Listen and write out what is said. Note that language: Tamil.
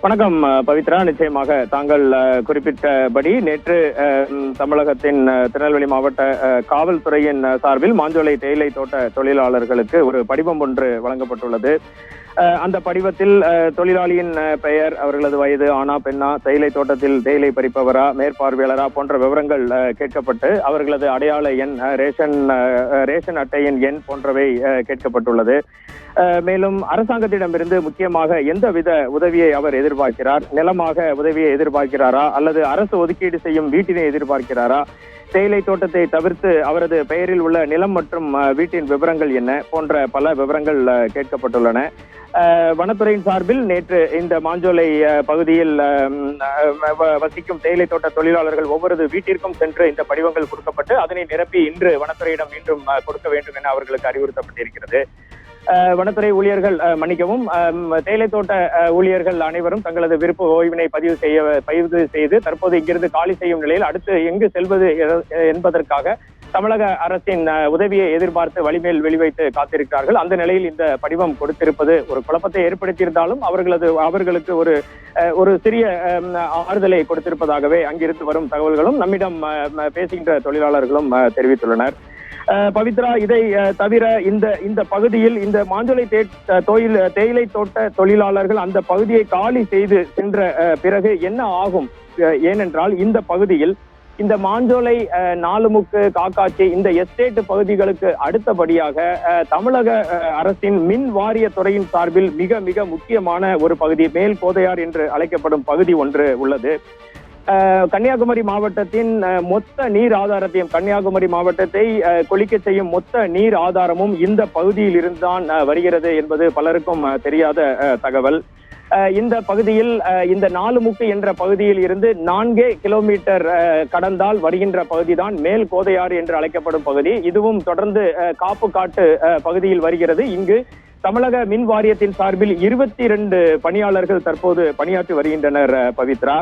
வணக்கம் பவித்ரா. நிச்சயமாக தாங்கள் குறிப்பிட்டபடி நேற்று தமிழகத்தின் திருநெல்வேலி மாவட்ட காவல்துறையின் சார்பில் மாஞ்சோலை தேயிலை தோட்ட தொழிலாளர்களுக்கு ஒரு படிவம் ஒன்று வழங்கப்பட்டுள்ளது. அந்த படிவத்தில் தொழிலாளியின் பெயர், அவர்களது வயது, ஆனா பெண்ணா, தேயிலை தோட்டத்தில் தேயிலை பறிப்பவரா, மேற்பார்வையாளரா போன்ற விவரங்கள் கேட்கப்பட்டு அவர்களது அடையாள எண், ரேஷன் அட்டையின் எண் போன்றவை கேட்கப்பட்டுள்ளது. மேலும் அரசாங்கத்திடமிருந்து முக்கியமாக எந்தவித உதவியை அவர் எதிர்பார்க்கிறார், நிலமாக உதவியை எதிர்பார்க்கிறாரா அல்லது அரசு ஒதுக்கீடு செய்யும் வீட்டினை எதிர்பார்க்கிறாரா, தேயிலை தோட்டத்தை தவிர்த்து அவரது பெயரில் உள்ள நிலம் மற்றும் வீட்டின் விவரங்கள் என்ன போன்ற பல விவரங்கள் கேட்கப்பட்டுள்ளன. வனத்துறையின் சார்பில் நேற்று இந்த மாஞ்சோலை பகுதியில் வசிக்கும் தேயிலை தோட்ட தொழிலாளர்கள் ஒவ்வொரு வீட்டிற்கும் சென்று இந்த படிவங்கள் கொடுக்கப்பட்டு அதனை நிரப்பி இன்று வனத்துறையிடம் மீண்டும் கொடுக்க வேண்டும் என அவர்களுக்கு அறிவுறுத்தப்பட்டிருக்கிறது. வனத்துறை ஊழியர்கள் மன்னிக்கவும் தேயிலை தோட்ட ஊழியர்கள் அனைவரும் தங்களது விருப்ப ஓய்வினை பதிவு செய்து தற்போது இங்கிருந்து காலி செய்யும் நிலையில் அடுத்து எங்கு செல்வது என்பதற்காக தமிழக அரசின் உதவியை எதிர்பார்த்து வழிமேல் வெளிவைத்து காத்திருக்கிறார்கள். அந்த நிலையில் இந்த படிவம் கொடுத்திருப்பது ஒரு குழப்பத்தை ஏற்படுத்தியிருந்தாலும் அவர்களுக்கு ஒரு சிறிய ஆறுதலை கொடுத்திருப்பதாகவே அங்கிருந்து வரும் தகவல்களும் நம்மிடம் பேசுகின்ற தொழிலாளர்களும் தெரிவித்துள்ளனர். பவித்ரா, இதை தவிர இந்த பகுதியில் இந்த மாஞ்சோலை தேயிலை தோட்ட தொழிலாளர்கள் அந்த பகுதியை காலி செய்து சென்ற பிறகு என்ன ஆகும்? ஏனென்றால் இந்த பகுதியில் இந்த மாஞ்சோலை, நாலுமுக்கு, காக்காட்சி இந்த எஸ்டேட் பகுதிகளுக்கு அடுத்தபடியாக தமிழக அரசின் மின் வாரிய துறையின் சார்பில் மிக மிக முக்கியமான ஒரு பகுதி மேல் கோதையார் என்று அழைக்கப்படும் பகுதி ஒன்று உள்ளது. கன்னியாகுமரி மாவட்டத்தின் மொத்த நீர் ஆதாரத்தையும், கன்னியாகுமரி மாவட்டத்தை கொளிக்க செய்யும் மொத்த நீர் ஆதாரமும் இந்த பகுதியில் இருந்துதான் வருகிறது என்பது பலருக்கும் தெரியாத தகவல். இந்த பகுதியில் இந்த நாலுமுக்கு என்ற பகுதியில் இருந்து 4 கிலோமீட்டர் கடந்தால் வருகின்ற பகுதிதான் மேல் கோதையாறு என்று அழைக்கப்படும் பகுதி. இதுவும் தொடர்ந்து காப்பு காட்டு பகுதியில் வருகிறது. இங்கு தமிழக மின் வாரியத்தின் சார்பில் 22 பணியாளர்கள் தற்போது பணியாற்றி வருகின்றனர். பவித்ரா,